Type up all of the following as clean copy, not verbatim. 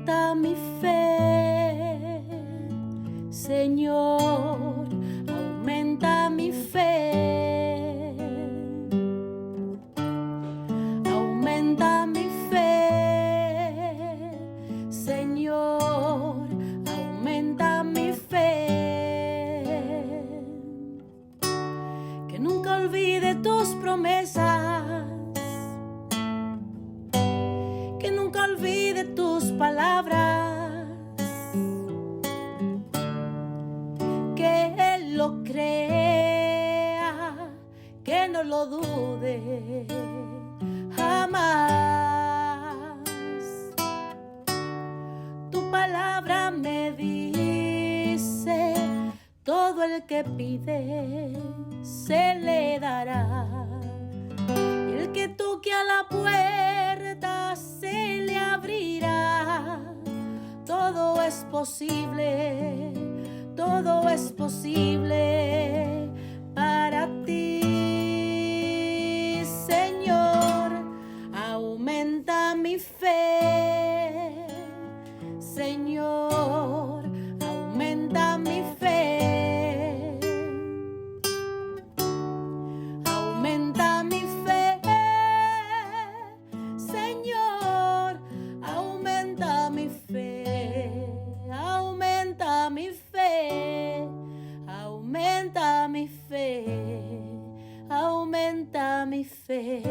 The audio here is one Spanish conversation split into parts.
aumenta mi fe, Señor, aumenta mi fe, aumenta mi fe, Señor, aumenta mi fe, que nunca olvide tus promesas, que nunca olvide tus palabras, que Él lo crea, que no lo dude jamás. Tu palabra me dice, todo el que pide se le dará, y el que toque a la puerta se le abrirá. Todo es posible, todo es posible para ti, Señor. Aumenta mi fe, Señor, aumenta mi fe, aumenta mi fe, Señor, aumenta mi fe, aumenta mi fe, aumenta mi fe, aumenta mi fe,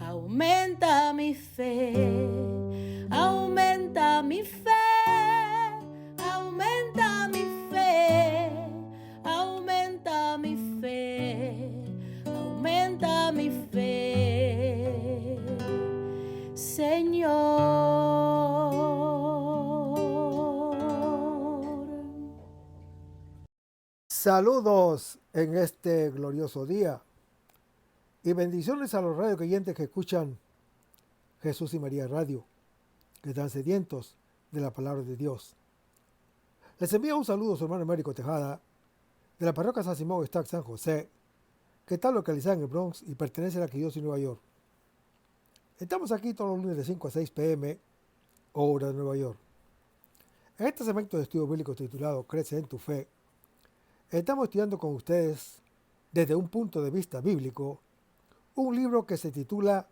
aumenta mi fe, aumenta mi fe, aumenta mi fe, aumenta mi fe, aumenta mi fe, Señor. Saludos en este glorioso día y bendiciones a los radio oyentes que escuchan Jesús y María Radio, que están sedientos de la palabra de Dios. Les envío un saludo a su hermano Américo Tejada, de la parroquia San Simón Stack San José, que está localizada en el Bronx y pertenece a la Arquidiócesis de Nueva York. Estamos aquí todos los lunes de 5 a 6 p.m., hora de Nueva York. En este segmento de estudio bíblico titulado Crece en tu fe, estamos estudiando con ustedes, desde un punto de vista bíblico, un libro que se titula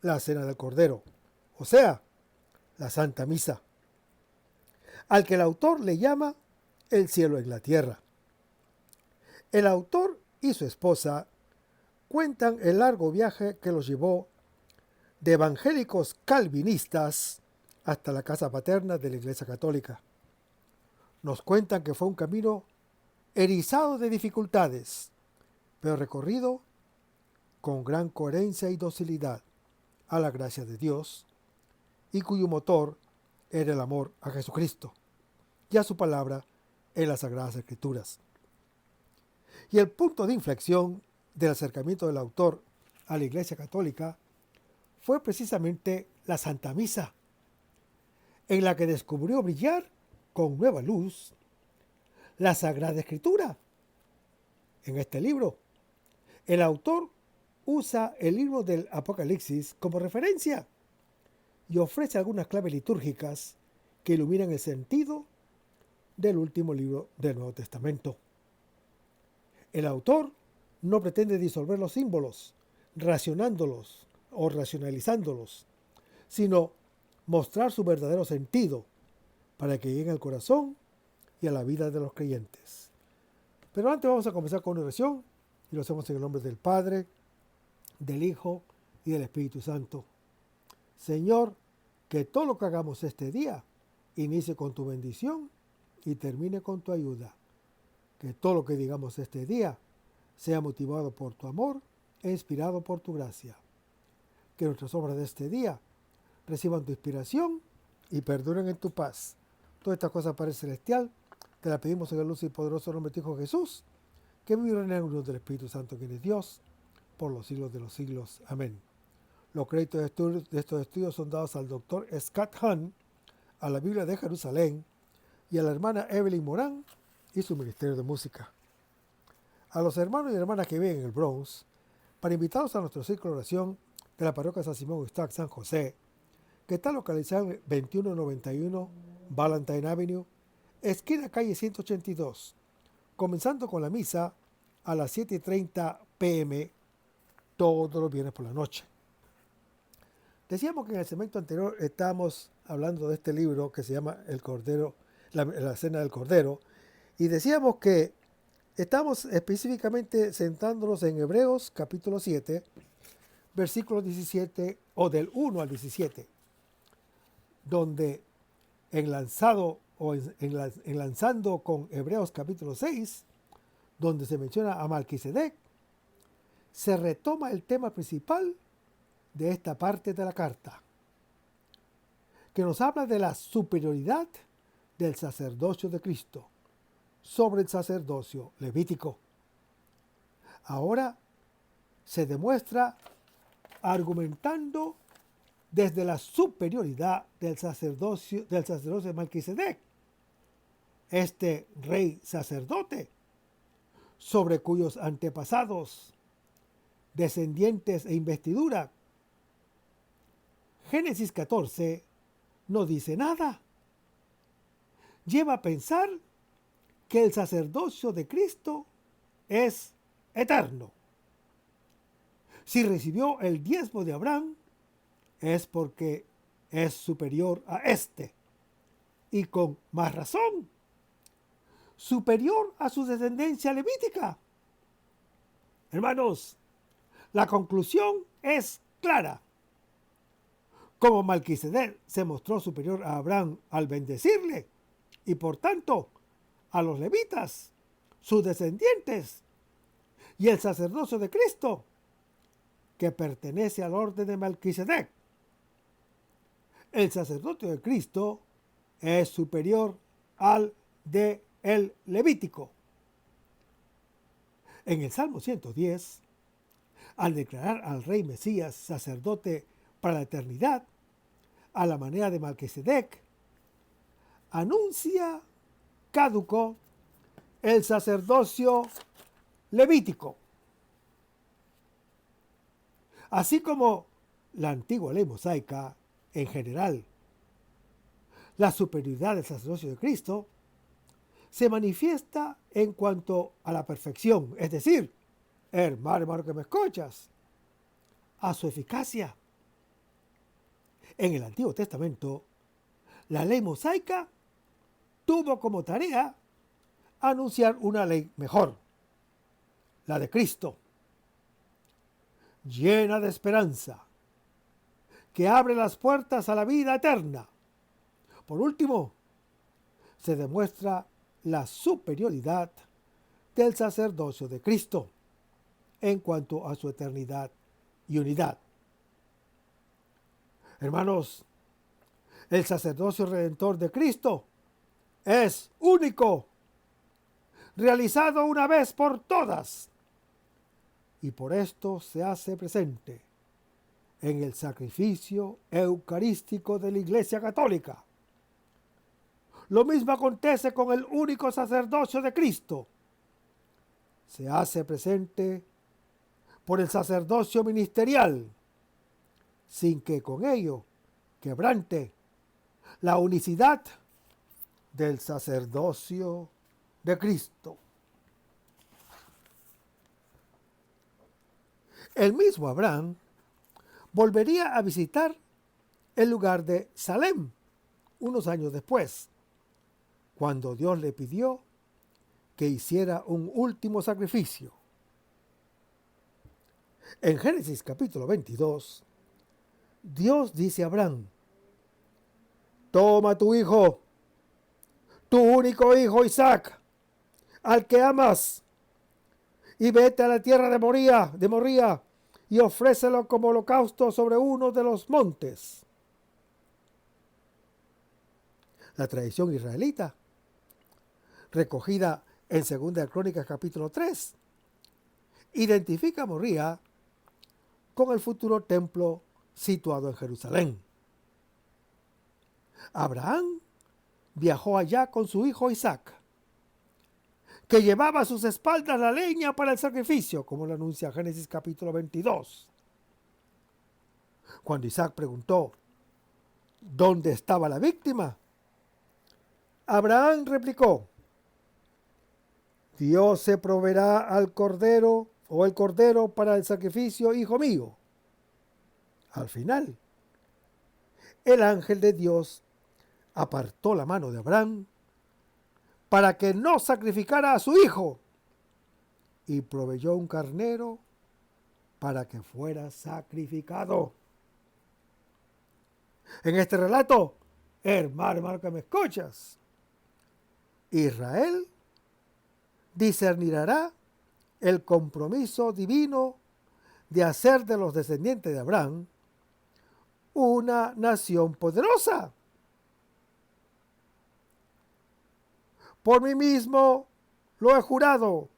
La Cena del Cordero, o sea, la Santa Misa, al que el autor le llama El cielo en la tierra. El autor y su esposa cuentan el largo viaje que los llevó de evangélicos calvinistas hasta la casa paterna de la Iglesia Católica. Nos cuentan que fue un camino erizado de dificultades, pero recorrido con gran coherencia y docilidad a la gracia de Dios, y cuyo motor era el amor a Jesucristo y a su palabra en las Sagradas Escrituras. Y el punto de inflexión del acercamiento del autor a la Iglesia Católica fue precisamente la Santa Misa, en la que descubrió brillar con nueva luz la Sagrada Escritura. En este libro, el autor usa el libro del Apocalipsis como referencia y ofrece algunas claves litúrgicas que iluminan el sentido del último libro del Nuevo Testamento. El autor no pretende disolver los símbolos, racionándolos o racionalizándolos, sino mostrar su verdadero sentido para que llegue al corazón y a la vida de los creyentes. Pero antes vamos a comenzar con una oración y lo hacemos en el nombre del Padre, del Hijo y del Espíritu Santo. Señor, que todo lo que hagamos este día inicie con tu bendición y termine con tu ayuda. Que todo lo que digamos este día sea motivado por tu amor e inspirado por tu gracia. Que nuestras obras de este día reciban tu inspiración y perduren en tu paz. Todas estas cosas, Padre Celestial, te las pedimos en el luz y poderoso nombre de tu Hijo Jesús, que vive en el unión del Espíritu Santo, quien es Dios, por los siglos de los siglos. Amén. Los créditos de estos estudios son dados al Dr. Scott Hahn, a la Biblia de Jerusalén y a la hermana Evelyn Morán y su ministerio de música. A los hermanos y hermanas que viven en el Bronx, para invitarlos a nuestro círculo de oración de la parroquia San Simón Stack San José, que está localizado en 2191 Valentine Avenue, esquina calle 182, comenzando con la misa a las 7:30 p.m. todos los viernes por la noche. Decíamos que en el segmento anterior estábamos hablando de este libro que se llama El Cordero, la Cena del Cordero, y decíamos que estamos específicamente centrándonos en Hebreos capítulo 7, versículos 17 o del 1 al 17, donde enlazando con Hebreos capítulo 6, donde se menciona a Melquisedec, se retoma el tema principal de esta parte de la carta, que nos habla de la superioridad del sacerdocio de Cristo sobre el sacerdocio levítico. Ahora se demuestra argumentando desde la superioridad del sacerdocio de Melquisedec, este rey sacerdote, sobre cuyos antepasados, descendientes e investidura, Génesis 14 no dice nada. Lleva a pensar que el sacerdocio de Cristo es eterno. Si recibió el diezmo de Abraham, es porque es superior a éste, y con más razón, superior a su descendencia levítica. Hermanos, la conclusión es clara. Como Melquisedec se mostró superior a Abraham al bendecirle, y por tanto a los levitas, sus descendientes, y el sacerdocio de Cristo, que pertenece al orden de Melquisedec. El sacerdocio de Cristo es superior al de el Levítico. En el Salmo 110, al declarar al rey Mesías sacerdote para la eternidad, a la manera de Melquisedec, anuncia caduco el sacerdocio levítico. Así como la antigua ley mosaica, en general, la superioridad del sacerdocio de Cristo se manifiesta en cuanto a la perfección, es decir, hermano que me escuchas, a su eficacia. En el Antiguo Testamento, la ley mosaica tuvo como tarea anunciar una ley mejor, la de Cristo, llena de esperanza, que abre las puertas a la vida eterna. Por último, se demuestra la superioridad del sacerdocio de Cristo en cuanto a su eternidad y unidad. Hermanos, el sacerdocio redentor de Cristo es único, realizado una vez por todas, y por esto se hace presente en el sacrificio eucarístico de la Iglesia Católica. Lo mismo acontece con el único sacerdocio de Cristo. Se hace presente por el sacerdocio ministerial, sin que con ello quebrante la unicidad del sacerdocio de Cristo. El mismo Abraham volvería a visitar el lugar de Salem unos años después, cuando Dios le pidió que hiciera un último sacrificio. En Génesis capítulo 22, Dios dice a Abraham: toma tu hijo, tu único hijo Isaac, al que amas, y vete a la tierra de Moría, y ofrécelo como holocausto sobre uno de los montes. La tradición israelita, recogida en 2 Crónicas capítulo 3, identifica a Moría con el futuro templo situado en Jerusalén. Abraham viajó allá con su hijo Isaac, que llevaba a sus espaldas la leña para el sacrificio, como lo anuncia Génesis capítulo 22. Cuando Isaac preguntó: ¿dónde estaba la víctima? Abraham replicó: Dios se proveerá al cordero o el cordero para el sacrificio, hijo mío. Al final, el ángel de Dios apartó la mano de Abraham para que no sacrificara a su hijo y proveyó un carnero para que fuera sacrificado. En este relato, hermano que me escuchas, Israel discernirá el compromiso divino de hacer de los descendientes de Abraham una nación poderosa. Por mí mismo lo he jurado,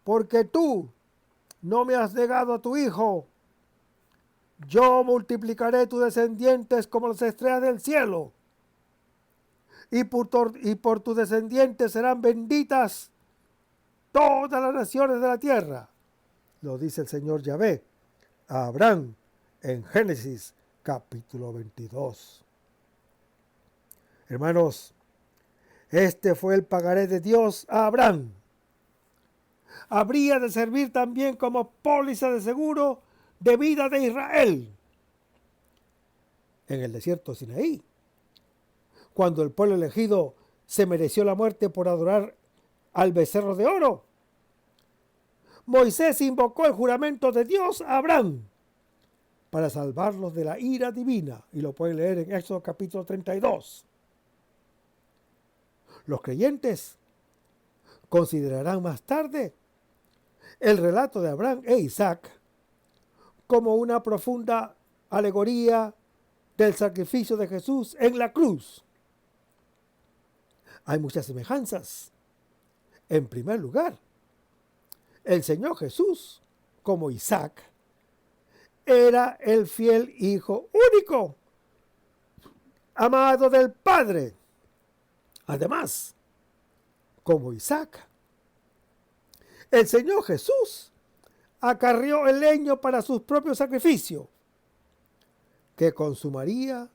porque tú no me has negado a tu hijo. Yo multiplicaré tus descendientes como las estrellas del cielo, y por tus descendientes serán benditas todas las naciones de la tierra. Lo dice el Señor Yahvé a Abraham en Génesis capítulo 22. Hermanos, este fue el pagaré de Dios a Abraham. Habría de servir también como póliza de seguro de vida de Israel. En el desierto de Sinaí, cuando el pueblo elegido se mereció la muerte por adorar al becerro de oro, Moisés invocó el juramento de Dios a Abraham para salvarlos de la ira divina, y lo pueden leer en Éxodo capítulo 32. Los creyentes considerarán más tarde el relato de Abraham e Isaac como una profunda alegoría del sacrificio de Jesús en la cruz. Hay muchas semejanzas. En primer lugar, el Señor Jesús, como Isaac, era el fiel Hijo único, amado del Padre. Además, como Isaac, el Señor Jesús acarrió el leño para sus propios sacrificios, que consumaría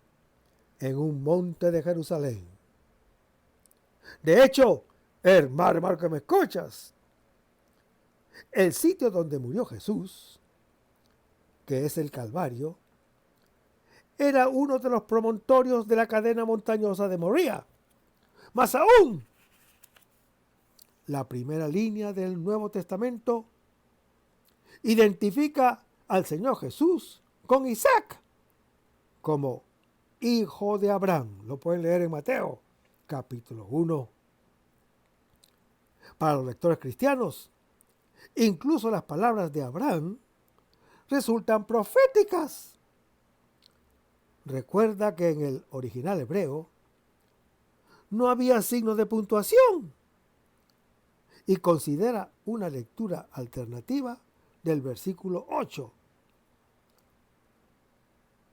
en un monte de Jerusalén. De hecho, hermano que me escuchas, el sitio donde murió Jesús, que es el Calvario, era uno de los promontorios de la cadena montañosa de Moría. Más aún, la primera línea del Nuevo Testamento identifica al Señor Jesús con Isaac como hijo de Abraham. Lo pueden leer en Mateo capítulo 1. Para los lectores cristianos, incluso las palabras de Abraham resultan proféticas. Recuerda que en el original hebreo no había signo de puntuación, y considera una lectura alternativa del versículo 8,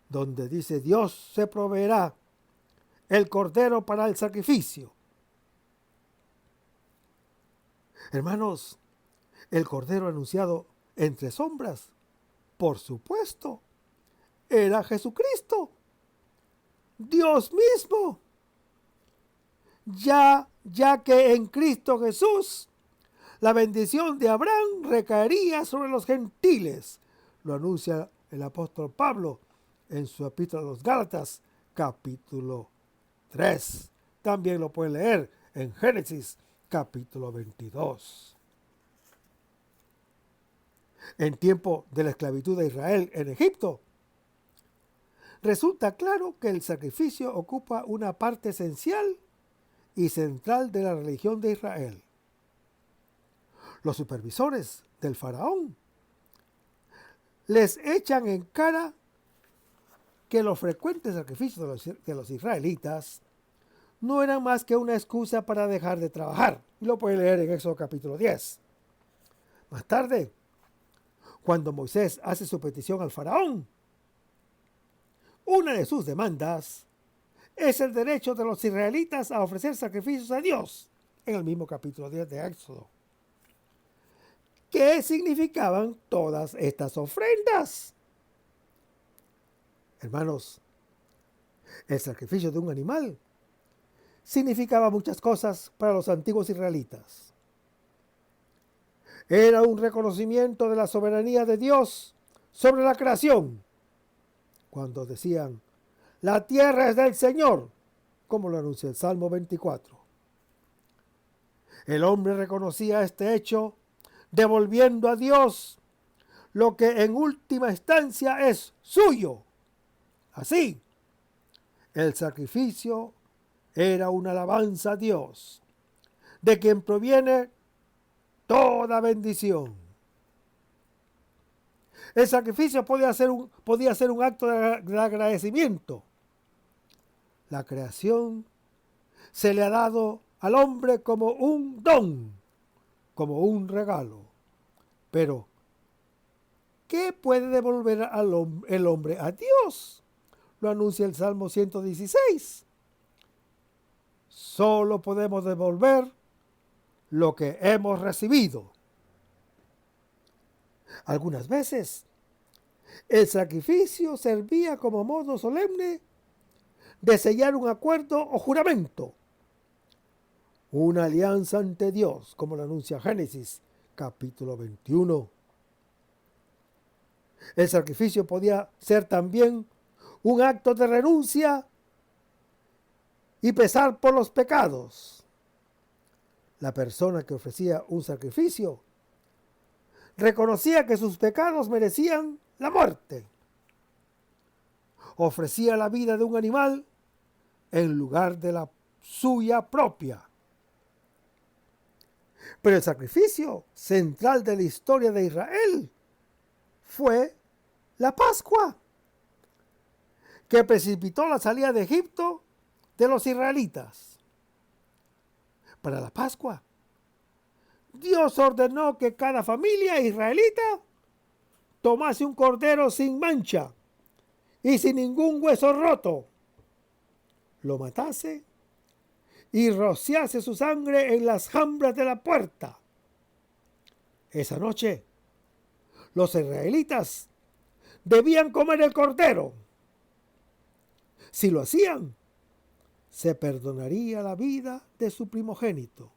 donde dice: Dios se proveerá el cordero para el sacrificio. Hermanos, el cordero anunciado entre sombras, por supuesto, era Jesucristo, Dios mismo. Ya que en Cristo Jesús la bendición de Abraham recaería sobre los gentiles. Lo anuncia el apóstol Pablo en su epístola a los Gálatas, capítulo 3. También lo pueden leer en Génesis, capítulo 22. En tiempo de la esclavitud de Israel en Egipto, resulta claro que el sacrificio ocupa una parte esencial y central de la religión de Israel. Los supervisores del faraón les echan en cara que los frecuentes sacrificios de los israelitas no eran más que una excusa para dejar de trabajar. Y lo pueden leer en Éxodo capítulo 10. Más tarde, cuando Moisés hace su petición al faraón, una de sus demandas es el derecho de los israelitas a ofrecer sacrificios a Dios, en el mismo capítulo 10 de Éxodo. ¿Qué significaban todas estas ofrendas? Hermanos, El sacrificio de un animal significaba muchas cosas para los antiguos israelitas. Era un reconocimiento de la soberanía de Dios sobre la creación. Cuando decían, la tierra es del Señor, como lo anuncia el Salmo 24. El hombre reconocía este hecho, devolviendo a Dios lo que en última instancia es suyo. Así, el sacrificio era una alabanza a Dios, de quien proviene toda bendición. El sacrificio podía ser un acto de agradecimiento. La creación se le ha dado al hombre como un don, como un regalo. Pero, ¿qué puede devolver el hombre a Dios? Lo anuncia el Salmo 116. Solo podemos devolver lo que hemos recibido. Algunas veces, el sacrificio servía como modo solemne de sellar un acuerdo o juramento, una alianza ante Dios, como lo anuncia Génesis, capítulo 21. El sacrificio podía ser también un acto de renuncia y pesar por los pecados. La persona que ofrecía un sacrificio reconocía que sus pecados merecían la muerte. Ofrecía la vida de un animal en lugar de la suya propia. Pero el sacrificio central de la historia de Israel fue la Pascua, que precipitó la salida de Egipto de los israelitas. Para la Pascua, Dios ordenó que cada familia israelita tomase un cordero sin mancha y sin ningún hueso roto, lo matase y rociase su sangre en las jambras de la puerta. Esa noche, los israelitas debían comer el cordero. Si lo hacían, se perdonaría la vida de su primogénito.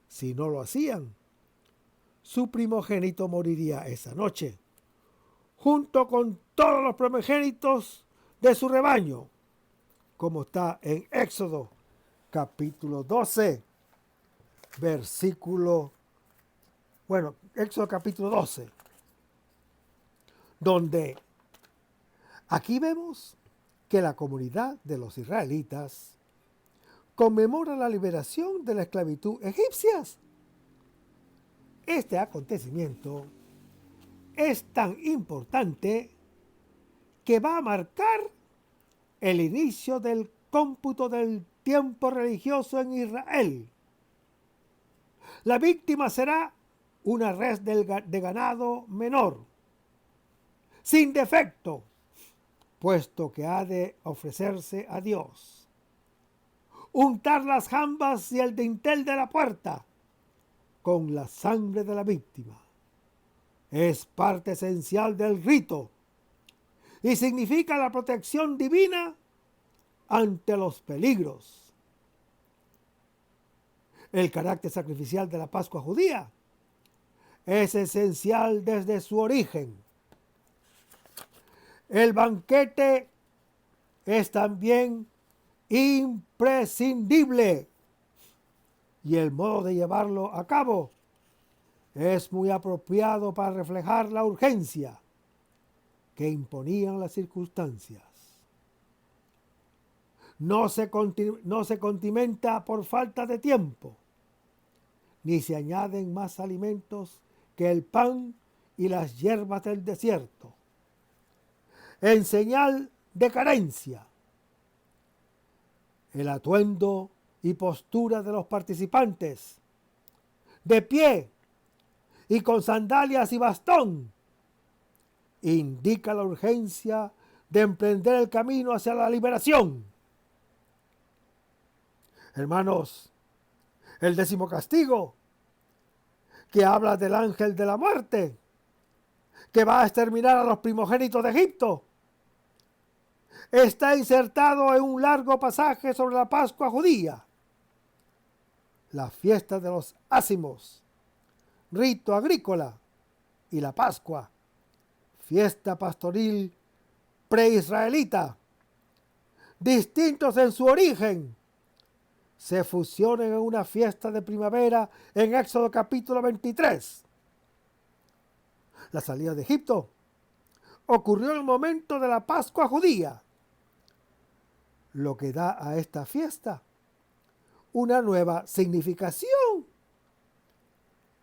Si no lo hacían, su primogénito moriría esa noche, junto con todos los primogénitos de su rebaño, como está en Éxodo capítulo 12, Éxodo capítulo 12, donde aquí vemos que la comunidad de los israelitas conmemora la liberación de la esclavitud egipcia. Este acontecimiento es tan importante que va a marcar el inicio del cómputo del tiempo religioso en Israel. La víctima será una res de ganado menor, sin defecto, puesto que ha de ofrecerse a Dios. Untar las jambas y el dintel de la puerta con la sangre de la víctima es parte esencial del rito y significa la protección divina ante los peligros. El carácter sacrificial de la Pascua judía es esencial desde su origen. El banquete es también imprescindible y el modo de llevarlo a cabo es muy apropiado para reflejar la urgencia que imponían las circunstancias. No se condimenta por falta de tiempo, ni se añaden más alimentos que el pan y las hierbas del desierto. En señal de carencia, el atuendo y postura de los participantes, de pie y con sandalias y bastón, indica la urgencia de emprender el camino hacia la liberación. Hermanos, el 10º castigo, que habla del ángel de la muerte, que va a exterminar a los primogénitos de Egipto, está insertado en un largo pasaje sobre la Pascua judía, la fiesta de los ácimos, rito agrícola, y la Pascua, fiesta pastoril preisraelita, distintos en su origen, se fusionan en una fiesta de primavera en Éxodo capítulo 23. La salida de Egipto ocurrió en el momento de la Pascua judía, lo que da a esta fiesta una nueva significación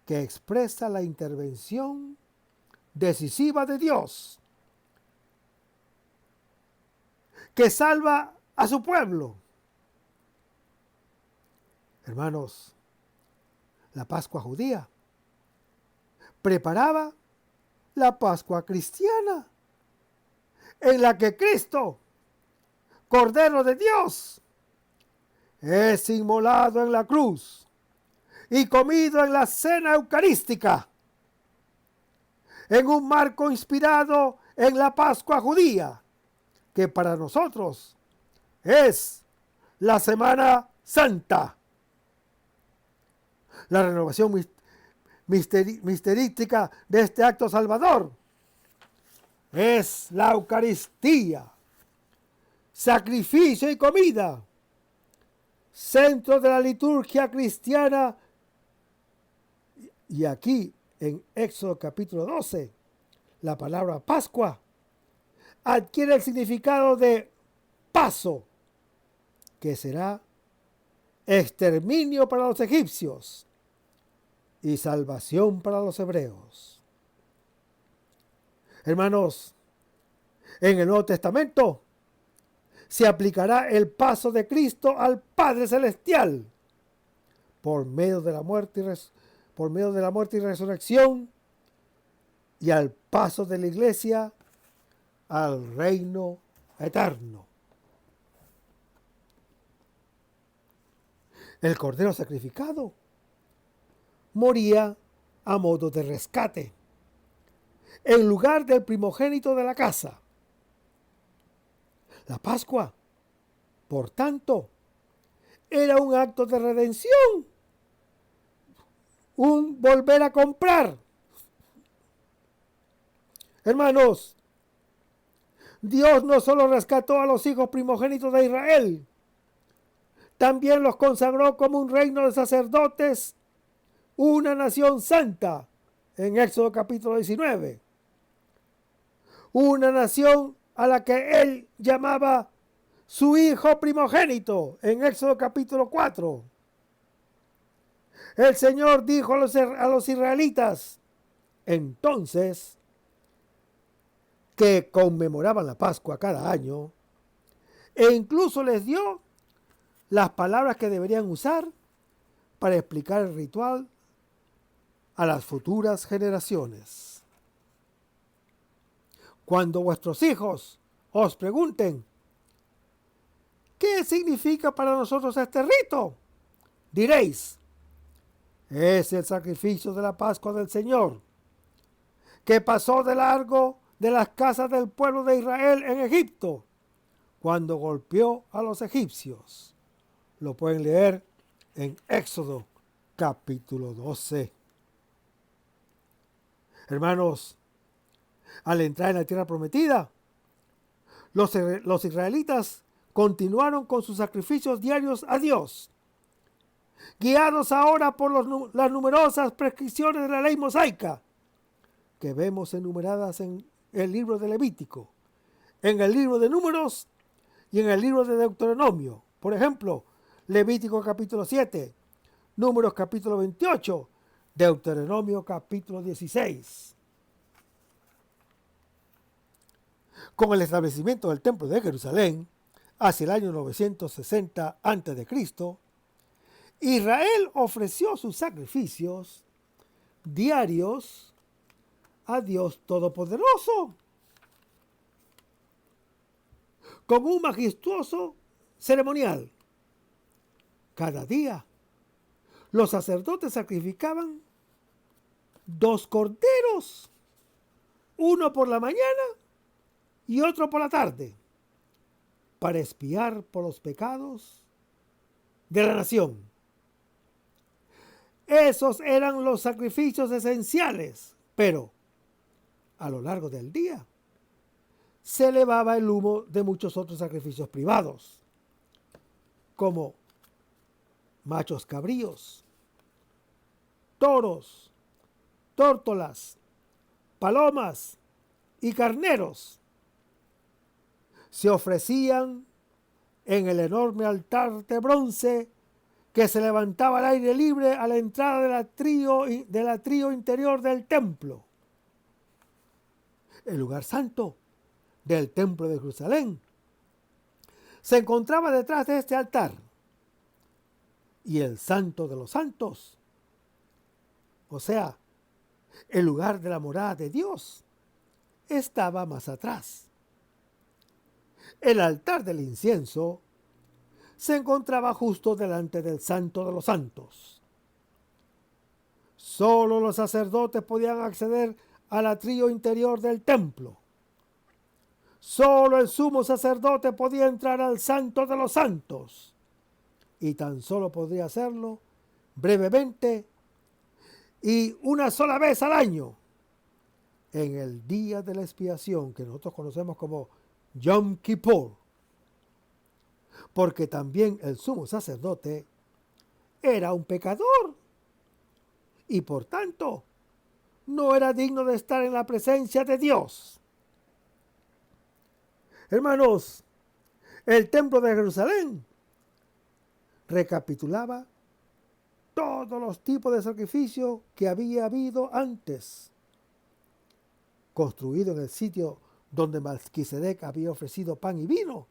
que expresa la intervención decisiva de Dios, que salva a su pueblo. Hermanos, la Pascua judía preparaba la Pascua cristiana, en la que Cristo, Cordero de Dios, es inmolado en la cruz y comido en la cena eucarística, en un marco inspirado en la Pascua judía, que para nosotros es la Semana Santa. La renovación misterística de este acto salvador es la Eucaristía, sacrificio y comida, centro de la liturgia cristiana. Y aquí en Éxodo capítulo 12, la palabra Pascua adquiere el significado de paso, que será exterminio para los egipcios y salvación para los hebreos. Hermanos, en el Nuevo Testamento se aplicará el paso de Cristo al Padre Celestial por medio de la muerte y resurrección, y al paso de la Iglesia al reino eterno. El cordero sacrificado moría a modo de rescate, en lugar del primogénito de la casa. La Pascua, por tanto, era un acto de redención, un volver a comprar. Hermanos, Dios no solo rescató a los hijos primogénitos de Israel, también los consagró como un reino de sacerdotes, una nación santa, en Éxodo capítulo 19. Una nación a la que él llamaba su hijo primogénito, en Éxodo capítulo 4. El Señor dijo a los israelitas entonces, que conmemoraban la Pascua cada año, e incluso les dio las palabras que deberían usar para explicar el ritual a las futuras generaciones. Cuando vuestros hijos os pregunten, ¿qué significa para nosotros este rito?, diréis, es el sacrificio de la Pascua del Señor, que pasó de largo de las casas del pueblo de Israel en Egipto, cuando golpeó a los egipcios. Lo pueden leer en Éxodo capítulo 12. Hermanos, al entrar en la tierra prometida, los israelitas continuaron con sus sacrificios diarios a Dios, guiados ahora por las numerosas prescripciones de la ley mosaica, que vemos enumeradas en el libro de Levítico, en el libro de Números y en el libro de Deuteronomio. Por ejemplo, Levítico capítulo 7, Números capítulo 28, Deuteronomio capítulo 16. Con el establecimiento del templo de Jerusalén hacia el año 960 a.C., Israel ofreció sus sacrificios diarios a Dios Todopoderoso, con un majestuoso ceremonial. Cada día los sacerdotes sacrificaban 2 corderos, uno por la mañana y otro por la tarde, para expiar por los pecados de la nación. Esos eran los sacrificios esenciales, pero a lo largo del día se elevaba el humo de muchos otros sacrificios privados, como machos cabríos, toros, tórtolas, palomas y carneros. Se ofrecían en el enorme altar de bronce que se levantaba al aire libre a la entrada del atrio interior del templo. El lugar santo del templo de Jerusalén se encontraba detrás de este altar, y el santo de los santos, o sea, el lugar de la morada de Dios, estaba más atrás. El altar del incienso se encontraba justo delante del santo de los santos. Solo los sacerdotes podían acceder al atrio interior del templo. Solo el sumo sacerdote podía entrar al santo de los santos, y tan solo podría hacerlo brevemente y una sola vez al año, en el día de la expiación que nosotros conocemos como Yom Kippur, porque también el sumo sacerdote era un pecador y por tanto no era digno de estar en la presencia de Dios. Hermanos, el templo de Jerusalén recapitulaba todos los tipos de sacrificios que había habido antes, construido en el sitio donde Melquisedec había ofrecido pan y vino,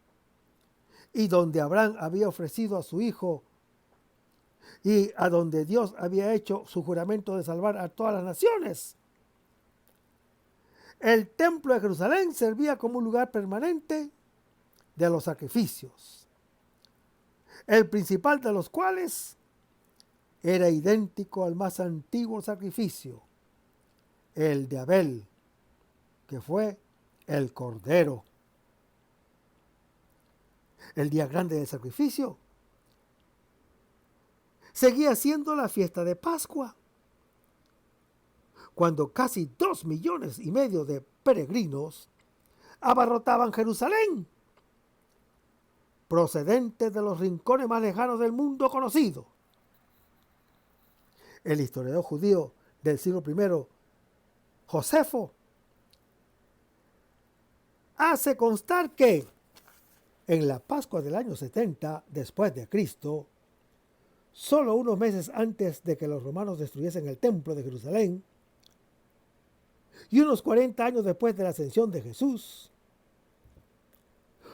y donde Abraham había ofrecido a su hijo, y a donde Dios había hecho su juramento de salvar a todas las naciones. El templo de Jerusalén servía como un lugar permanente de los sacrificios, el principal de los cuales era idéntico al más antiguo sacrificio, el de Abel, que fue el cordero. El día grande del sacrificio seguía siendo la fiesta de Pascua, cuando casi 2,5 millones de peregrinos abarrotaban Jerusalén, procedentes de los rincones más lejanos del mundo conocido. El historiador judío del siglo I, Josefo, hace constar que en la Pascua del año 70 después de Cristo, solo unos meses antes de que los romanos destruyesen el templo de Jerusalén, y unos 40 años después de la ascensión de Jesús,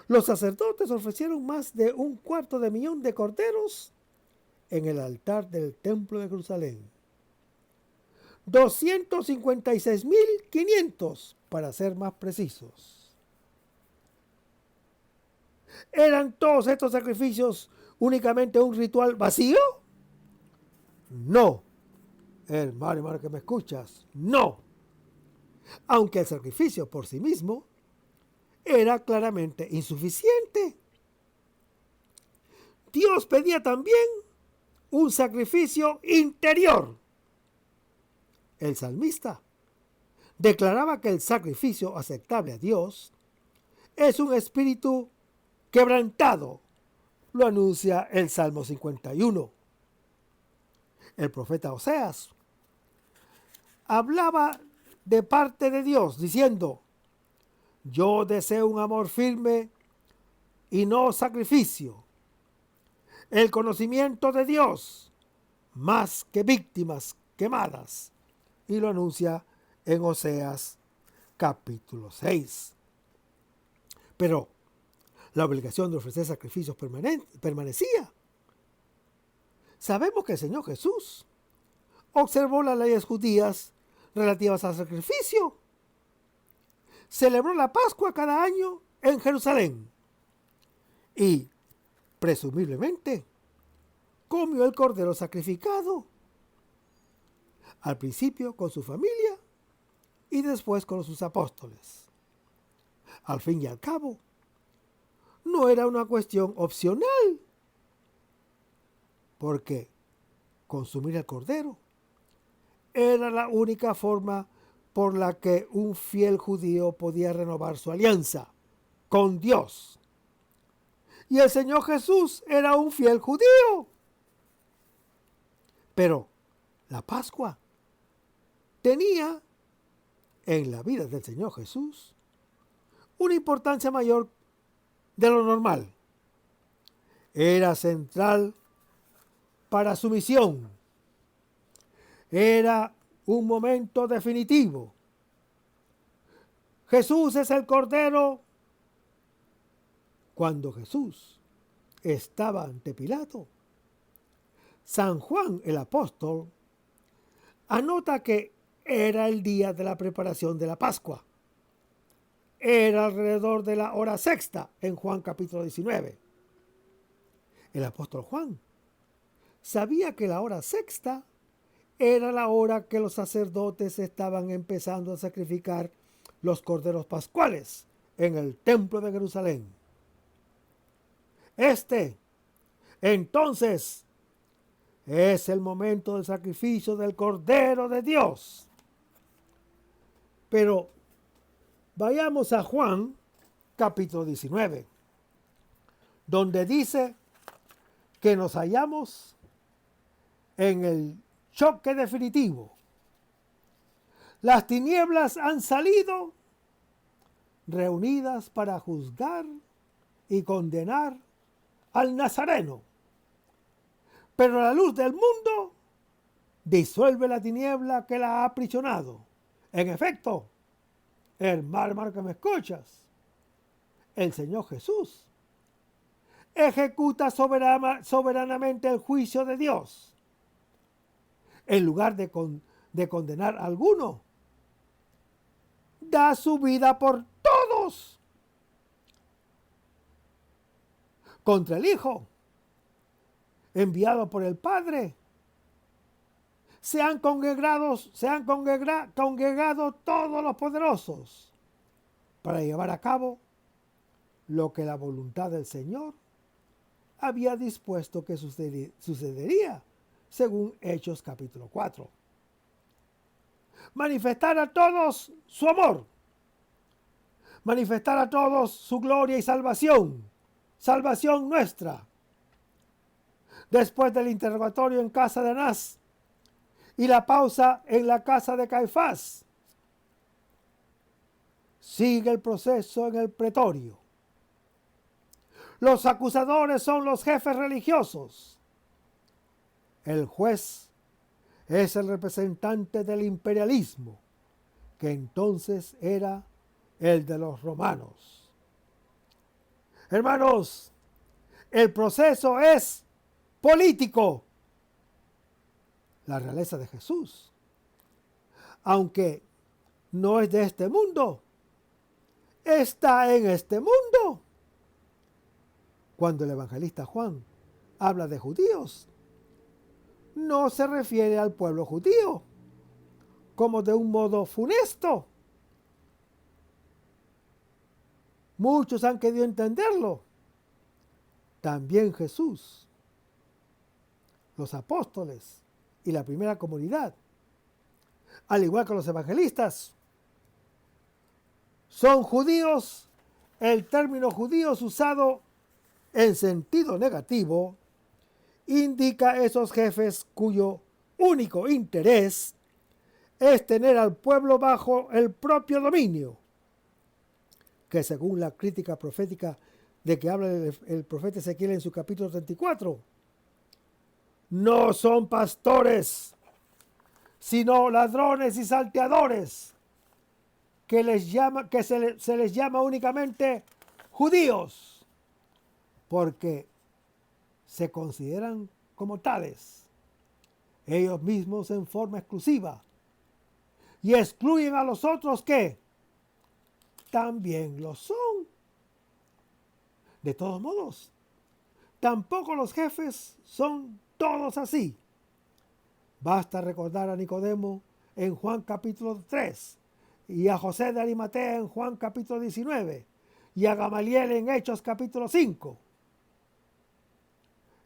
los sacerdotes ofrecieron más de 250,000 de corderos en el altar del templo de Jerusalén. 256,500 para ser más precisos. ¿Eran todos estos sacrificios únicamente un ritual vacío? No, hermano que me escuchas, no. Aunque el sacrificio por sí mismo era claramente insuficiente. Dios pedía también un sacrificio interior. El salmista declaraba que el sacrificio aceptable a Dios es un espíritu quebrantado. Lo anuncia el Salmo 51. El profeta Oseas hablaba de parte de Dios diciendo: yo deseo un amor firme y no sacrificio, el conocimiento de Dios más que víctimas quemadas. Y lo anuncia en Oseas capítulo 6. Pero la obligación de ofrecer sacrificios permanecía. Sabemos que el Señor Jesús observó las leyes judías relativas al sacrificio. Celebró la Pascua cada año en Jerusalén y, presumiblemente, comió el cordero sacrificado, al principio con su familia y después con sus apóstoles. Al fin y al cabo, no era una cuestión opcional, porque consumir el cordero era la única forma por la que un fiel judío podía renovar su alianza con Dios. Y el Señor Jesús era un fiel judío. Pero la Pascua tenía en la vida del Señor Jesús una importancia mayor de lo normal. Era central para su misión. Era un momento definitivo. Jesús es el Cordero. Cuando Jesús estaba ante Pilato, San Juan el apóstol anota que era el día de la preparación de la Pascua. Era alrededor de la hora sexta en Juan capítulo 19. El apóstol Juan sabía que la hora sexta era la hora que los sacerdotes estaban empezando a sacrificar los corderos pascuales en el templo de Jerusalén. Entonces, es el momento del sacrificio del Cordero de Dios. Pero vayamos a Juan capítulo 19, donde dice que nos hallamos en el choque definitivo. Las tinieblas han salido reunidas para juzgar y condenar al Nazareno. Pero la luz del mundo disuelve la tiniebla que la ha aprisionado. En efecto, hermano que me escuchas, el Señor Jesús ejecuta soberanamente el juicio de Dios. En lugar de condenar a alguno, da su vida por todos. Contra el Hijo, enviado por el Padre, se han congregado todos los poderosos para llevar a cabo lo que la voluntad del Señor había dispuesto que sucedería, según Hechos capítulo 4. Manifestar a todos su amor, manifestar a todos su gloria y salvación nuestra. Después del interrogatorio en casa de Anás y la pausa en la casa de Caifás, sigue el proceso en el pretorio. Los acusadores son los jefes religiosos. El juez es el representante del imperialismo, que entonces era el de los romanos. Hermanos, el proceso es político. La realeza de Jesús, aunque no es de este mundo, está en este mundo. Cuando el evangelista Juan habla de judíos, no se refiere al pueblo judío como de un modo funesto. Muchos han querido entenderlo. También Jesús, los apóstoles y la primera comunidad, al igual que los evangelistas, son judíos. El término judíos usado en sentido negativo indica esos jefes cuyo único interés es tener al pueblo bajo el propio dominio, que según la crítica profética de que habla el profeta Ezequiel en su capítulo 34, no son pastores, sino ladrones y salteadores, que se les llama únicamente judíos, porque se consideran como tales, ellos mismos en forma exclusiva, y excluyen a los otros que también lo son. De todos modos, tampoco los jefes son todos así. Basta recordar a Nicodemo en Juan capítulo 3 y a José de Arimatea en Juan capítulo 19, y a Gamaliel en Hechos capítulo 5.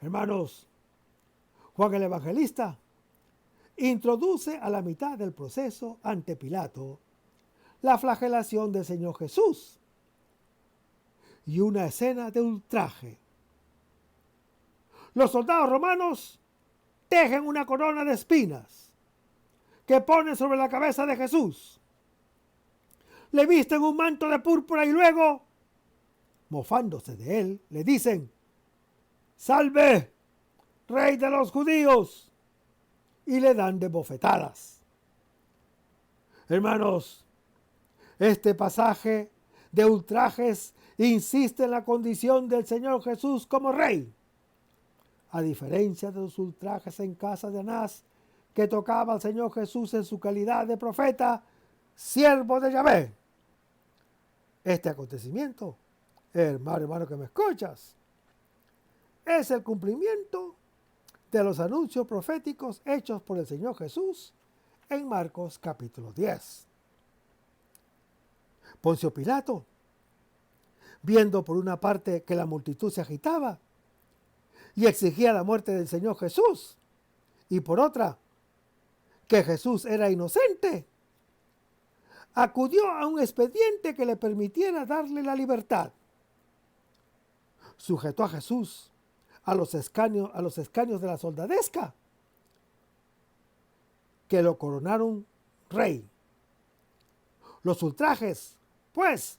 Hermanos, Juan el Evangelista introduce a la mitad del proceso ante Pilato la flagelación del Señor Jesús y una escena de ultraje. Los soldados romanos tejen una corona de espinas que ponen sobre la cabeza de Jesús. Le visten un manto de púrpura y luego, mofándose de él, le dicen: ¡Salve, rey de los judíos! Y le dan de bofetadas. Hermanos, este pasaje de ultrajes insiste en la condición del Señor Jesús como rey, a diferencia de los ultrajes en casa de Anás que tocaba al Señor Jesús en su calidad de profeta, siervo de Yahvé. Este acontecimiento, hermano que me escuchas, es el cumplimiento de los anuncios proféticos hechos por el Señor Jesús en Marcos capítulo 10. Poncio Pilato, viendo por una parte que la multitud se agitaba y exigía la muerte del Señor Jesús, y por otra, que Jesús era inocente, acudió a un expediente que le permitiera darle la libertad. Sujetó a Jesús a los escaños de la soldadesca, que lo coronaron rey. Los ultrajes, pues,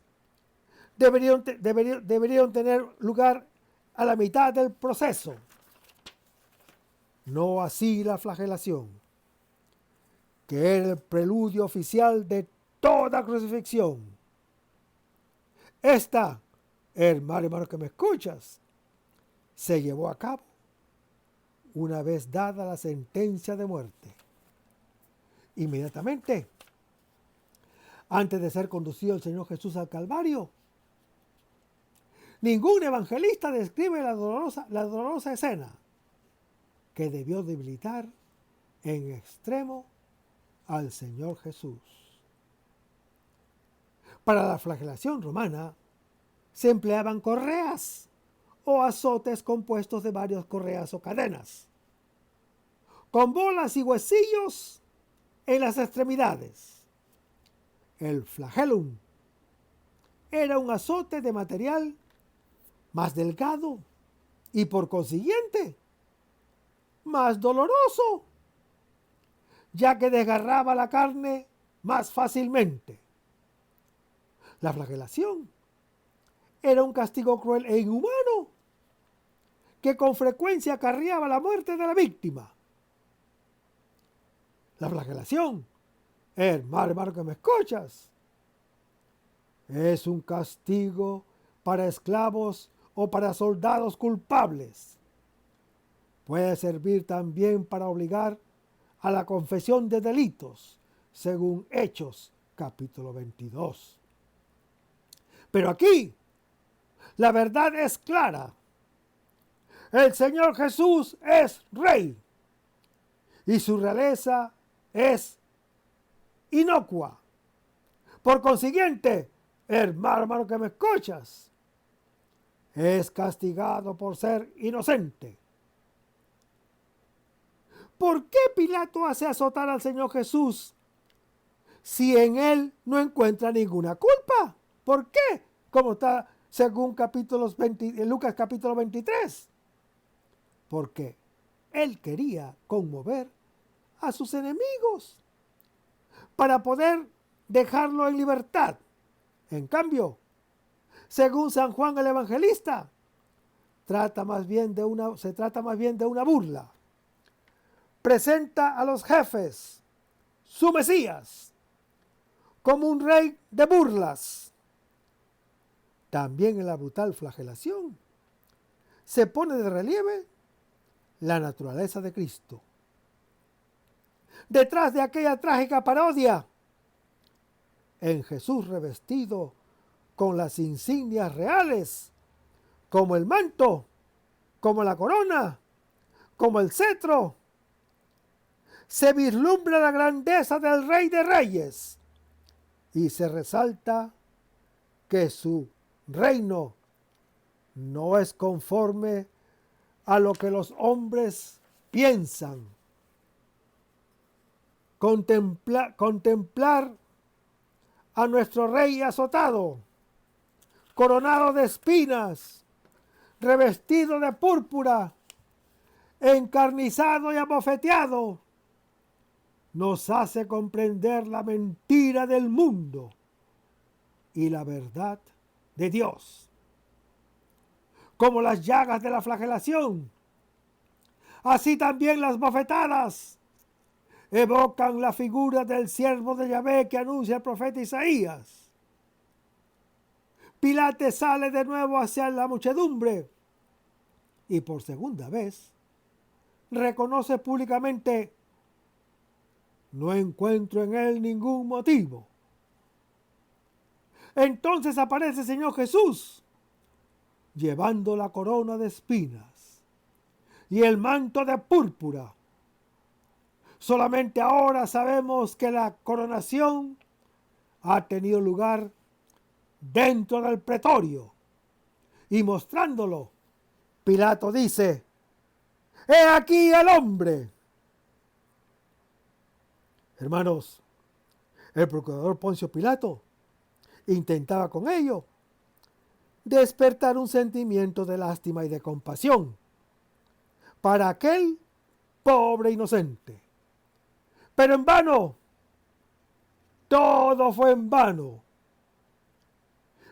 deberían tener lugar a la mitad del proceso. No así la flagelación, que era el preludio oficial de toda crucifixión. Esta, hermano que me escuchas, se llevó a cabo una vez dada la sentencia de muerte. Inmediatamente, antes de ser conducido el Señor Jesús al Calvario, ningún evangelista describe la dolorosa escena que debió debilitar en extremo al Señor Jesús. Para la flagelación romana se empleaban correas o azotes compuestos de varias correas o cadenas, con bolas y huesillos en las extremidades. El flagellum era un azote de material más delgado y por consiguiente más doloroso, ya que desgarraba la carne más fácilmente. La flagelación era un castigo cruel e inhumano que con frecuencia acarreaba la muerte de la víctima. La flagelación, hermano que me escuchas, es un castigo para esclavos o para soldados culpables. Puede servir también para obligar a la confesión de delitos, según Hechos capítulo 22. Pero aquí la verdad es clara. El Señor Jesús es rey y su realeza es inocua. Por consiguiente, hermano que me escuchas, es castigado por ser inocente. ¿Por qué Pilato hace azotar al Señor Jesús si en él no encuentra ninguna culpa? ¿Por qué? Como está según Lucas capítulo 23. Porque él quería conmover a sus enemigos para poder dejarlo en libertad. En cambio, según San Juan el Evangelista, se trata más bien de una burla. Presenta a los jefes, su Mesías, como un rey de burlas. También en la brutal flagelación se pone de relieve la naturaleza de Cristo. Detrás de aquella trágica parodia, en Jesús revestido con las insignias reales, como el manto, como la corona, como el cetro, se vislumbra la grandeza del Rey de Reyes y se resalta que su reino no es conforme a lo que los hombres piensan. Contemplar a nuestro rey azotado, coronado de espinas, revestido de púrpura, encarnizado y abofeteado, nos hace comprender la mentira del mundo y la verdad de Dios. Como las llagas de la flagelación, así también las bofetadas evocan la figura del siervo de Yahvé que anuncia el profeta Isaías. Pilato sale de nuevo hacia la muchedumbre y por segunda vez reconoce públicamente: no encuentro en él ningún motivo. Entonces aparece el Señor Jesús, llevando la corona de espinas y el manto de púrpura. Solamente ahora sabemos que la coronación ha tenido lugar dentro del pretorio. Y mostrándolo, Pilato dice: ¡he aquí el hombre! Hermanos, el procurador Poncio Pilato intentaba con ello despertar un sentimiento de lástima y de compasión para aquel pobre inocente. Pero en vano, todo fue en vano.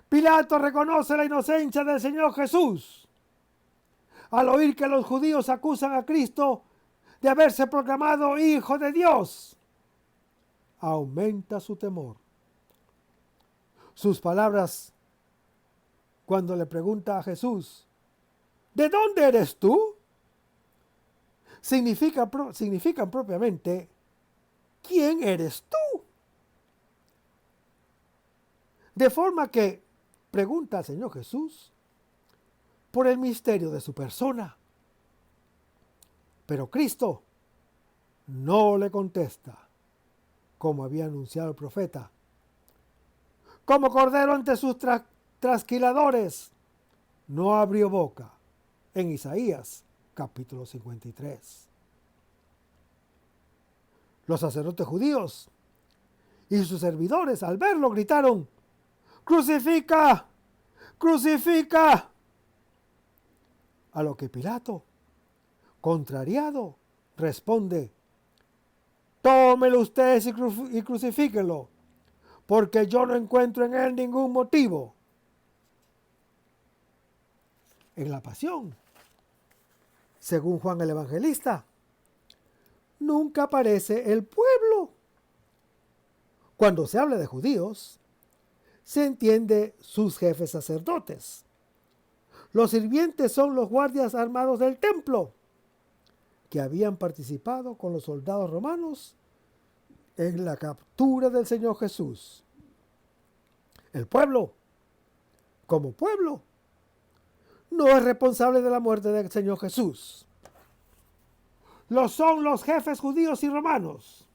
Pilato reconoce la inocencia del Señor Jesús al oír que los judíos acusan a Cristo de haberse proclamado Hijo de Dios. Aumenta su temor. Sus palabras cuando le pregunta a Jesús: ¿de dónde eres tú?, significan propiamente: ¿quién eres tú? De forma que pregunta al Señor Jesús por el misterio de su persona. Pero Cristo no le contesta, como había anunciado el profeta. Como cordero ante sus trasquiladores, no abrió boca, en Isaías capítulo 53. Los sacerdotes judíos y sus servidores, al verlo, gritaron: ¡crucifica! ¡Crucifica! A lo que Pilato, contrariado, responde: tómelo ustedes y crucifíquenlo, porque yo no encuentro en él ningún motivo. En la pasión, según Juan el Evangelista, nunca aparece el pueblo. Cuando se habla de judíos, se entiende sus jefes sacerdotes. Los sirvientes son los guardias armados del templo, que habían participado con los soldados romanos en la captura del Señor Jesús. El pueblo, como pueblo, no es responsable de la muerte del Señor Jesús. Lo son los jefes judíos y romanos.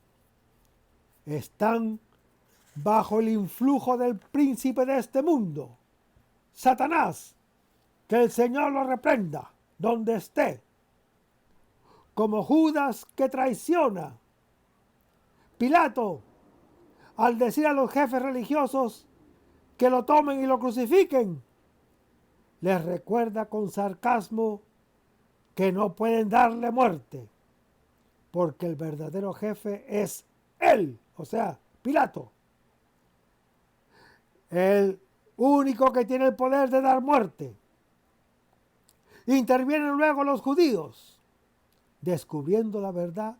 Están bajo el influjo del príncipe de este mundo, Satanás, que el Señor lo reprenda donde esté. Como Judas que traiciona. Pilato, al decir a los jefes religiosos que lo tomen y lo crucifiquen, les recuerda con sarcasmo que no pueden darle muerte, porque el verdadero jefe es él, o sea, Pilato. El único que tiene el poder de dar muerte. Intervienen luego los judíos, descubriendo la verdad,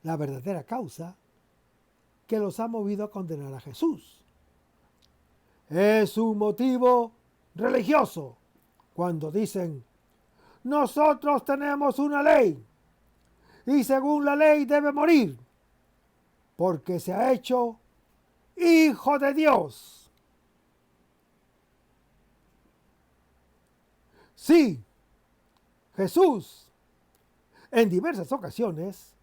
la verdadera causa que los ha movido a condenar a Jesús. Es un motivo religioso cuando dicen: nosotros tenemos una ley y según la ley debe morir porque se ha hecho Hijo de Dios. Sí, Jesús en diversas ocasiones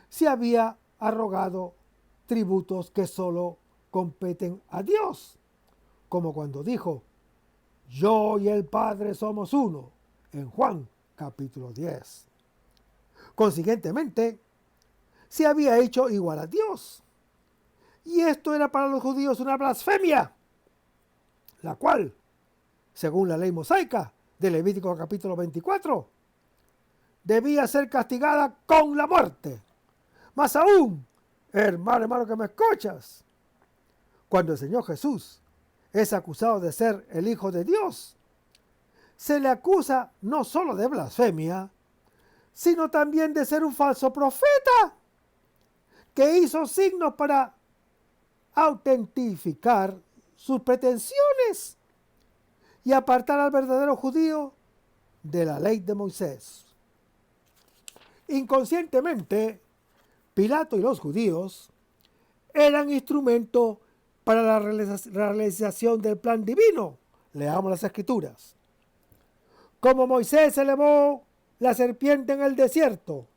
se había arrogado tributos que solo competen a Dios, como cuando dijo: yo y el Padre somos uno, en Juan capítulo 10. Consiguientemente, se había hecho igual a Dios. Y esto era para los judíos una blasfemia, la cual, según la ley mosaica de Levítico capítulo 24, debía ser castigada con la muerte. Más aún, hermano que me escuchas, cuando el Señor Jesús es acusado de ser el Hijo de Dios, se le acusa no solo de blasfemia, sino también de ser un falso profeta que hizo signos para autentificar sus pretensiones y apartar al verdadero judío de la ley de Moisés. Inconscientemente, Pilato y los judíos eran instrumento para la realización del plan divino. Leamos las Escrituras. Como Moisés elevó la serpiente en el desierto,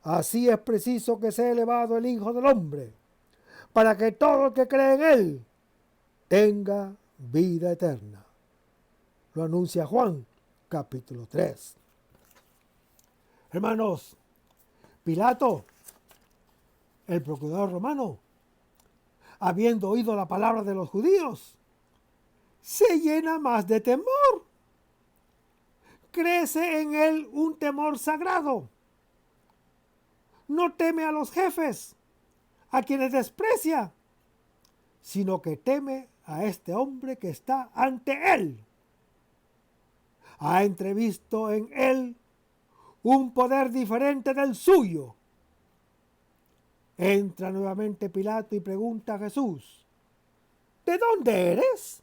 así es preciso que sea elevado el Hijo del Hombre, para que todo el que cree en él tenga vida eterna. Lo anuncia Juan, capítulo 3. Hermanos, Pilato, el procurador romano, habiendo oído la palabra de los judíos, se llena más de temor. Crece en él un temor sagrado. No teme a los jefes, a quienes desprecia, sino que teme a este hombre que está ante él. Ha entrevisto en él un poder diferente del suyo. Entra nuevamente Pilato y pregunta a Jesús, ¿de dónde eres?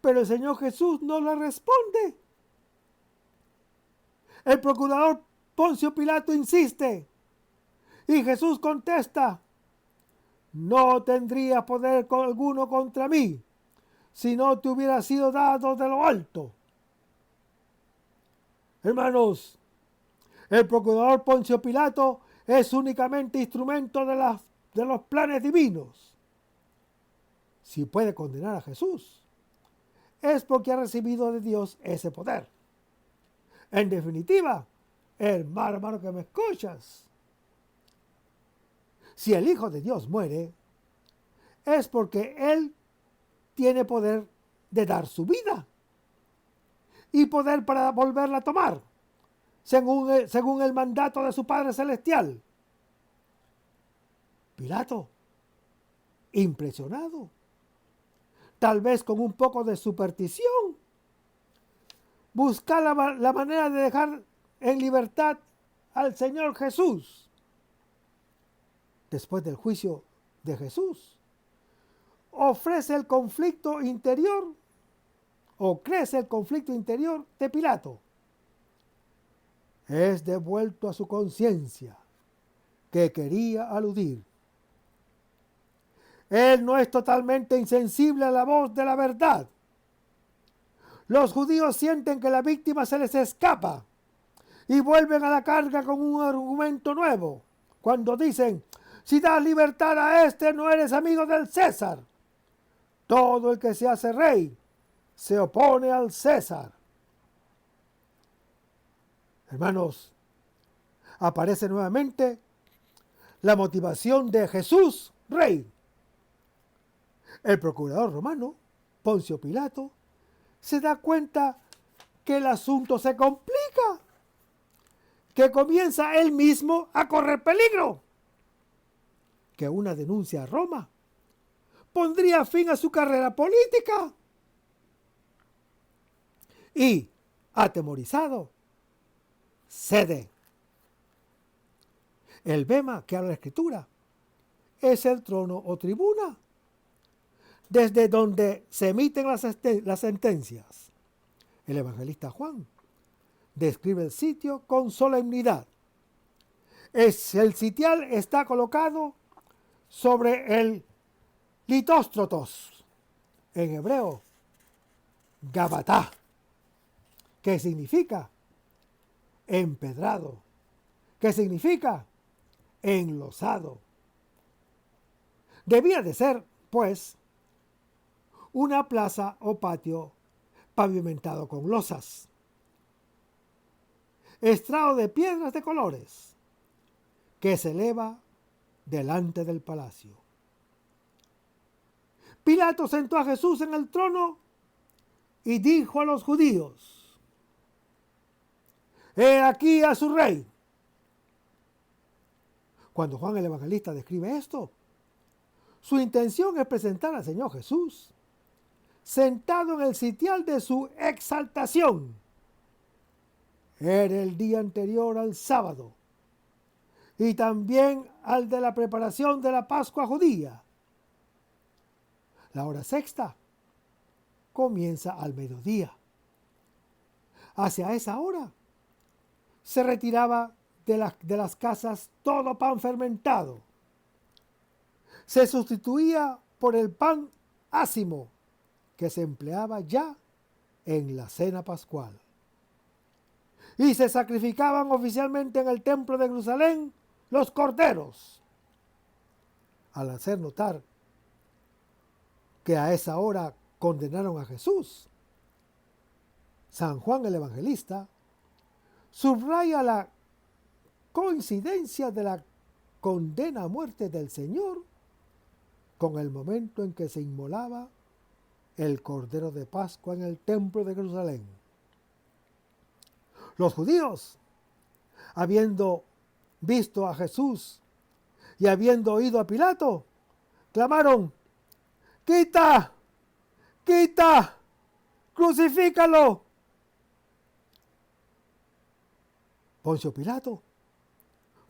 Pero el Señor Jesús no le responde. El procurador Poncio Pilato insiste y Jesús contesta, no tendrías poder alguno contra mí si no te hubiera sido dado de lo alto. Hermanos, el procurador Poncio Pilato es únicamente instrumento de los planes divinos. Si puede condenar a Jesús, es porque ha recibido de Dios ese poder. En definitiva, hermano que me escuchas, si el Hijo de Dios muere, es porque Él tiene poder de dar su vida y poder para volverla a tomar, según el mandato de su Padre Celestial. Pilato, impresionado, tal vez con un poco de superstición, busca la manera de dejar en libertad al Señor Jesús. Después del juicio de Jesús, ofrece el conflicto interior o crece el conflicto interior de Pilato. Es devuelto a su conciencia que quería aludir. Él no es totalmente insensible a la voz de la verdad. Los judíos sienten que la víctima se les escapa y vuelven a la carga con un argumento nuevo, cuando dicen, si das libertad a este no eres amigo del César. Todo el que se hace rey se opone al César. Hermanos, aparece nuevamente la motivación de Jesús, rey. El procurador romano, Poncio Pilato, se da cuenta que el asunto se complica, que comienza él mismo a correr peligro, que una denuncia a Roma pondría fin a su carrera política. Y, atemorizado, cede. El bema que habla la Escritura es el trono o tribuna, desde donde se emiten las sentencias. El evangelista Juan describe el sitio con solemnidad. El sitial está colocado sobre el litóstrotos, en hebreo, Gabatá, que significa empedrado, que significa enlosado. Debía de ser, pues, una plaza o patio pavimentado con losas, estrado de piedras de colores, que se eleva delante del palacio. Pilato sentó a Jesús en el trono y dijo a los judíos: «He aquí a su rey». Cuando Juan el Evangelista describe esto, su intención es presentar al Señor Jesús sentado en el sitial de su exaltación. Era el día anterior al sábado y también al de la preparación de la Pascua judía. La hora sexta comienza al mediodía. Hacia esa hora se retiraba de las casas todo pan fermentado. Se sustituía por el pan ácimo que se empleaba ya en la cena pascual. Y se sacrificaban oficialmente en el templo de Jerusalén los corderos. Al hacer notar que a esa hora condenaron a Jesús, San Juan el Evangelista subraya la coincidencia de la condena a muerte del Señor con el momento en que se inmolaba el Cordero de Pascua en el templo de Jerusalén. Los judíos, habiendo visto a Jesús y habiendo oído a Pilato, clamaron: «¡Quita! ¡Quita! ¡Crucifícalo!». Poncio Pilato,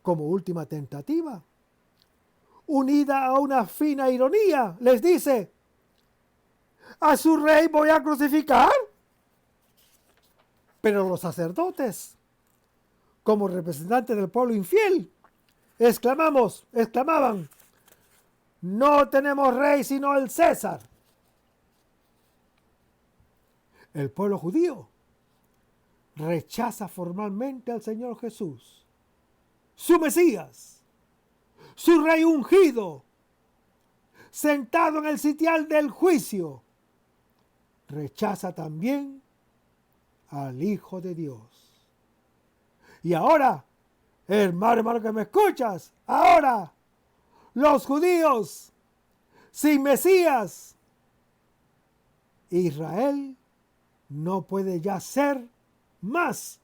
como última tentativa, unida a una fina ironía, les dice: «¿A su rey voy a crucificar?». Pero los sacerdotes, como representantes del pueblo infiel, exclamaban: «No tenemos rey sino el César». El pueblo judío rechaza formalmente al Señor Jesús, su Mesías, su rey ungido, sentado en el sitial del juicio. Rechaza también al Hijo de Dios. Y ahora, hermano que me escuchas, ahora los judíos sin Mesías, Israel no puede ya ser más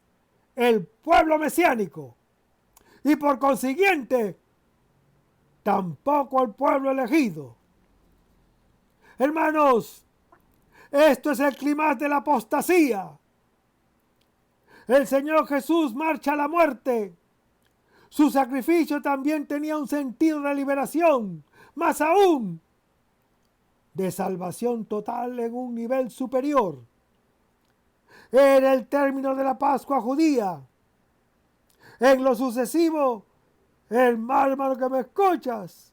el pueblo mesiánico y por consiguiente tampoco el pueblo elegido. Hermanos, esto es el clímax de la apostasía. El Señor Jesús marcha a la muerte. Su sacrificio también tenía un sentido de liberación, más aún de salvación total en un nivel superior. Era el término de la Pascua judía. En lo sucesivo, hermano que me escuchas,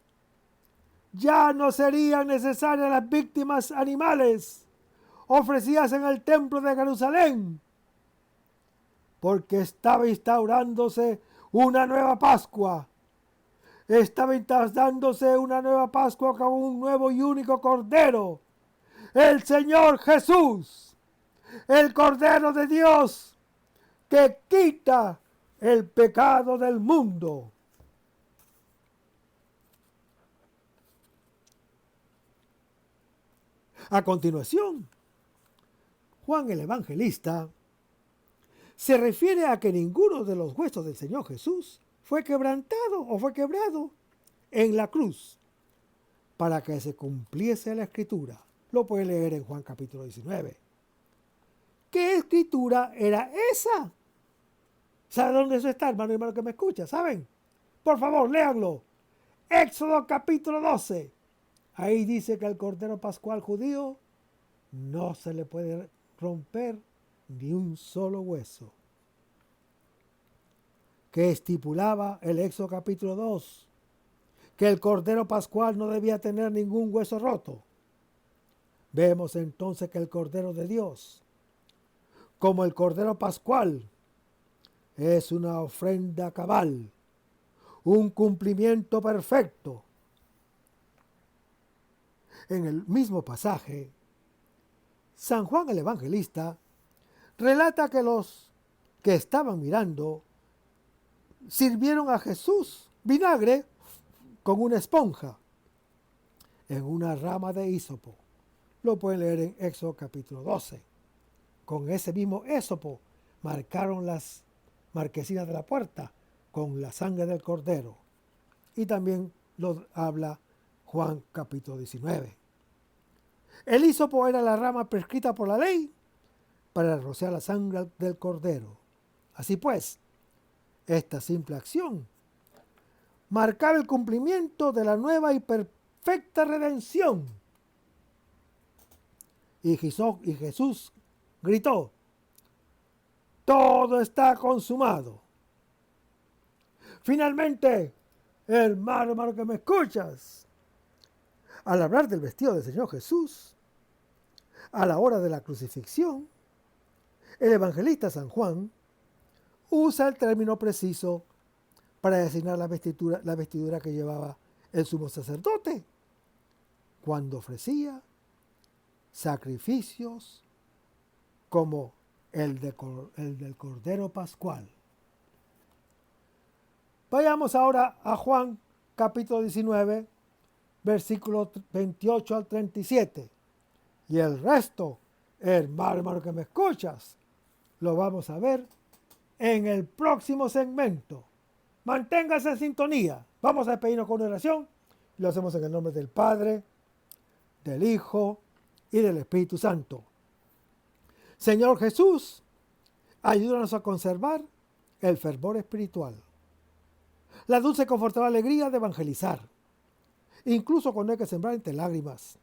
ya no serían necesarias las víctimas animales ofrecidas en el templo de Jerusalén, porque estaba instaurándose una nueva Pascua. Estaba instaurándose una nueva Pascua con un nuevo y único Cordero, el Señor Jesús, el Cordero de Dios, que quita el pecado del mundo. A continuación, Juan el Evangelista se refiere a que ninguno de los huesos del Señor Jesús fue quebrantado o fue quebrado en la cruz para que se cumpliese la escritura. Lo puede leer en Juan capítulo 19. ¿Qué escritura era esa? ¿Sabe dónde eso está, hermano que me escucha? ¿Saben? Por favor, léanlo. Éxodo capítulo 12. Ahí dice que al Cordero Pascual judío no se le puede romper ni un solo hueso. Que estipulaba el Éxodo capítulo 2, que el Cordero Pascual no debía tener ningún hueso roto. Vemos entonces que el Cordero de Dios, como el Cordero Pascual, es una ofrenda cabal, un cumplimiento perfecto. En el mismo pasaje San Juan el Evangelista relata que los que estaban mirando sirvieron a Jesús vinagre con una esponja en una rama de hisopo. Lo pueden leer en Éxodo capítulo 12. Con ese mismo hisopo marcaron las marquesinas de la puerta con la sangre del cordero. Y también lo habla Juan capítulo 19. El hisopo era la rama prescrita por la ley para rociar la sangre del cordero. Así pues, esta simple acción marcaba el cumplimiento de la nueva y perfecta redención. Y Jesús gritó: todo está consumado. Finalmente, hermano que me escuchas, al hablar del vestido del Señor Jesús, a la hora de la crucifixión, el evangelista San Juan usa el término preciso para designar la vestidura que llevaba el sumo sacerdote cuando ofrecía sacrificios como el del Cordero Pascual. Vayamos ahora a Juan capítulo 19, versículos 28 al 37. Y el resto, hermano que me escuchas, lo vamos a ver en el próximo segmento. Manténgase en sintonía. Vamos a despedirnos con una oración. Lo hacemos en el nombre del Padre, del Hijo y del Espíritu Santo. Señor Jesús, ayúdanos a conservar el fervor espiritual, la dulce y confortable alegría de evangelizar, incluso cuando hay que sembrar entre lágrimas,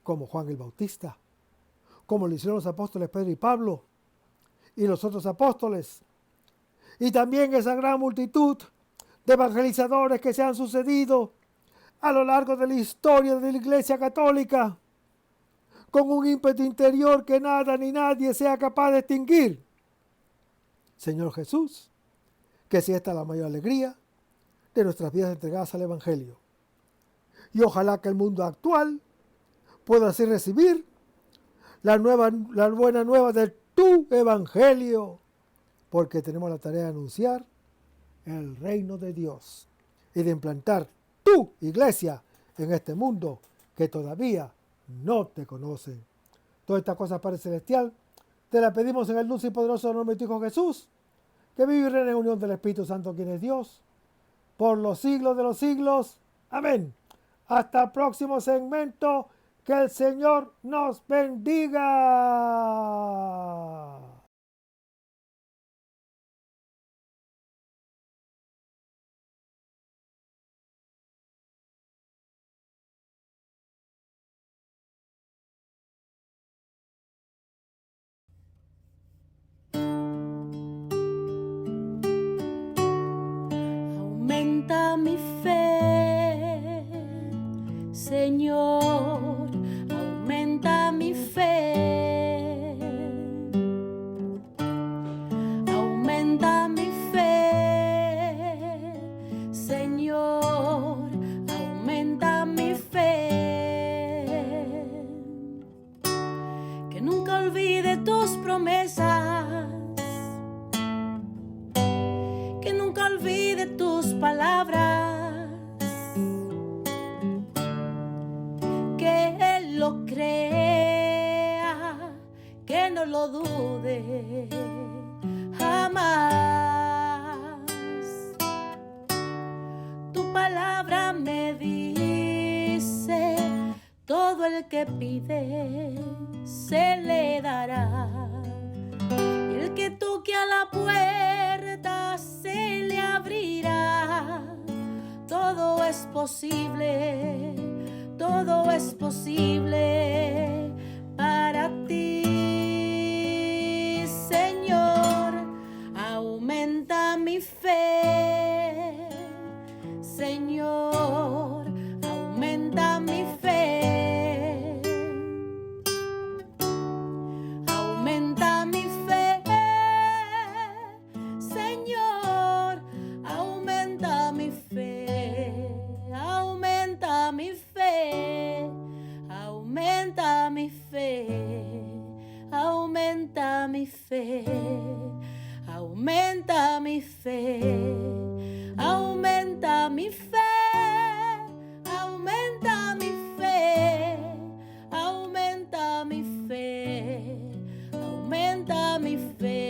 como Juan el Bautista, como lo hicieron los apóstoles Pedro y Pablo y los otros apóstoles, y también esa gran multitud de evangelizadores que se han sucedido a lo largo de la historia de la Iglesia Católica, con un ímpetu interior que nada ni nadie sea capaz de extinguir. Señor Jesús, que sea esta la mayor alegría de nuestras vidas entregadas al Evangelio. Y ojalá que el mundo actual pueda así recibir la buena nueva de tu Evangelio, porque tenemos la tarea de anunciar el reino de Dios y de implantar tu iglesia en este mundo que todavía no te conocen. Todas estas cosas, Padre Celestial, te las pedimos en el dulce y poderoso nombre de tu Hijo Jesús, que vive y reina en unión del Espíritu Santo, quien es Dios, por los siglos de los siglos. Amén. Hasta el próximo segmento. Que el Señor nos bendiga. Aumenta mi fe, Señor, aumenta mi fe. Aumenta mi fe, Señor, aumenta mi fe. Que nunca olvide tus promesas, que nunca olvide tus palabras, que Él lo crea, que no lo dude jamás. Tu palabra me dice: todo el que pide se le dará, y el que toque a la puerta se le abrirá. Todo es posible, todo es posible para ti, Señor. Aumenta mi fe, Señor, aumenta mi fe. Aumenta mi fe, Señor, aumenta mi fe. Aumenta mi fe, aumenta mi fe. aumenta mi fe, aumenta mi fe, aumenta mi fe, aumenta mi fe, aumenta mi fe, aumenta mi fe.